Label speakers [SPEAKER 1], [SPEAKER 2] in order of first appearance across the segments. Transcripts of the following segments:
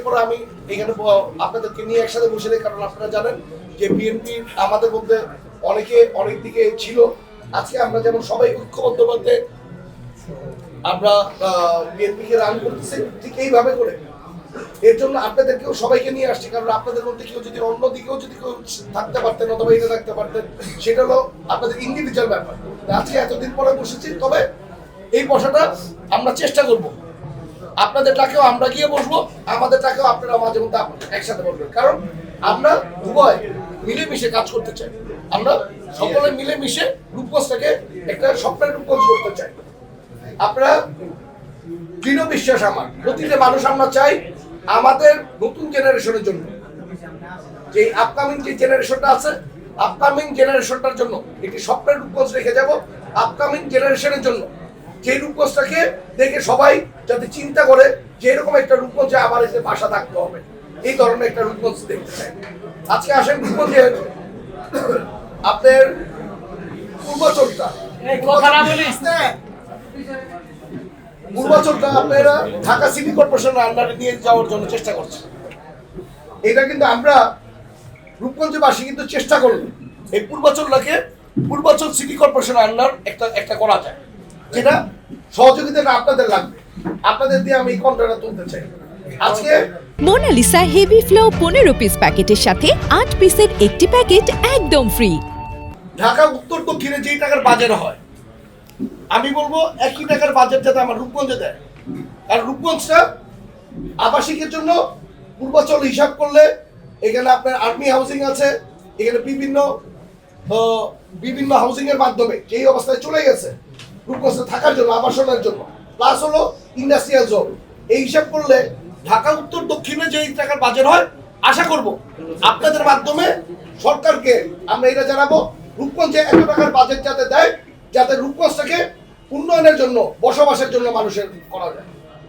[SPEAKER 1] পরে আমি এখানে আপনাদেরকে নিয়ে একসাথে বসে নেই, কারণ আপনারা জানেন যে বিএনপি আমাদের মধ্যে অনেকে অনেক দিকে ছিল। আজকে আমরা যেমন সবাই ঐক্যবদ্ধ বলতে আমরা বিএনপিকে রান করতেছি, ঠিক এইভাবে করে এর জন্য আপনাদেরকেও সবাইকে নিয়ে আসছি, কারণ আপনাদের মধ্যে কেউ যদি অন্য দিকেও যদি কেউ থাকতে পারতেন অথবা এটা থাকতে পারতেন, সেটা হলো আপনাদের ইন্ডিভিজুয়াল ব্যাপার। আজকে এতদিন পরে বসেছি, তবে এই বসাটা আমরা চেষ্টা করব আপনাদেরটাকেও আমরা গিয়ে বসবো, আমাদেরটাকেও আপনারা মাঝে মধ্যে একসাথে বসবেন, কারণ আমরা উভয় মিলেমিশে কাজ করতে চাই। আমরা সকলে মিলেমিশে রূপগঞ্জটাকে একটা স্বপ্নের রূপগঞ্জ করতে চাই। আপনারা দৃঢ় বিশ্বাস আমার, প্রতিটা মানুষ আমরা চাই আমাদের নতুন জেনারেশনের জন্য, যে আপকামিং যে জেনারেশনটা আছে, আপকামিং জেনারেশনটার জন্য একটি স্বপ্নের রূপগঞ্জ রেখে যাব। আপকামিং জেনারেশনের জন্য যে রূপগঞ্জটাকে দেখে সবাই যাতে চিন্তা করে যে এরকম একটা রূপগঞ্জে আমার এসে বাসা থাকতে হবে, এই ধরনের একটা রূপগঞ্জ দেখতে চাই। আজকে আসেন রূপগঞ্জে আপনার পূর্বাচলটা আপনারা ঢাকা সিটি কর্পোরেশনের আন্ডারে নিয়ে যাওয়ার জন্য চেষ্টা করছে। এটা কিন্তু আমরা রূপগঞ্জবাসী কিন্তু চেষ্টা করল এই পূর্বাচলটাকে পূর্বাচল সিটি কর্পোরেশনের আন্ডার একটা করা যায়, যেটা সহযোগিতা আপনাদের লাগবে। আপনাদের দিয়ে আমি এই কন্টেনার তুলতে চাই। আজকে
[SPEAKER 2] মোনালিসা হেভি ফ্লো 15 পিস প্যাকেটের সাথে 8 পিসের একটি প্যাকেট একদম ফ্রি।
[SPEAKER 1] ঢাকা উত্তর দক্ষিণে যেই টাকার বাজার হয়, আমি বলবো একই টাকার বাজেট যাতে আমার রূপগঞ্জে দেয়। আর রূপগঞ্জটা আবাসিকের জন্য পূর্বাচল হিসাব করলে এখানে আপনার আর্মি হাউজিং আছে, এখানে বিভিন্ন হাউজিং এর মাধ্যমে যেই অবস্থায় চলে গেছে রূপগঞ্জে থাকার জন্য, আবাসনের জন্য, প্লাস হলো ইন্ডাস্ট্রিয়াল জোন। এই হিসাব করলে ঢাকা উত্তর দক্ষিণে যেই টাকার বাজেট হয়, আশা করব আপনাদের মাধ্যমে সরকারকে আমরা এটা জানাবো রূপগঞ্জে এত টাকার বাজেট যাতে দেয়, যাতে রূপগঞ্জটাকে উন্নয়নের জন্য, বসবাসের জন্য মানুষের করা যায়।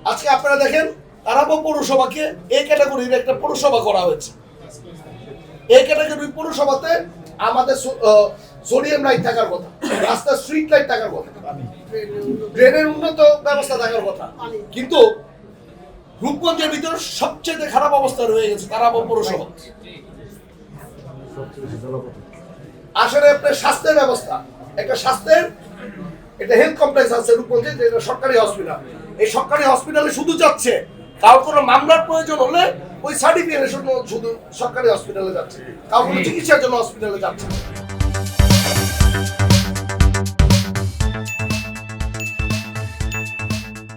[SPEAKER 1] আজকে আপনারা দেখেন তারাবো পৌরসভাকে এই ক্যাটাগরির একটা পৌরসভা করা হয়েছে। এই ক্যাটাগরির পৌরসভাতে আমাদের সোডিয়াম লাইট থাকার কথা, রাস্তা স্ট্রিট লাইট থাকার কথা, ড্রেনের উন্নত ব্যবস্থা থাকার কথা, কিন্তু রূপগঞ্জের ভিতরে সবচেয়ে খারাপ অবস্থা রয়ে গেছে তারাবো পৌরসভা। আসলে আপনার স্বাস্থ্যের ব্যবস্থা, একটা স্বাস্থ্যের একটা হেলথ কমপ্লেক্স আছে রূপগঞ্জে, যেটা সরকারি হসপিটাল। এই সরকারি হসপিটালে শুধু যাচ্ছে কারো কোনো মামলার প্রয়োজন হলে ওই সার্টিফিকেশন শুধু সরকারি হসপিটালে যাচ্ছে, কারো কোনো চিকিৎসার জন্য হসপিটালে যাচ্ছে।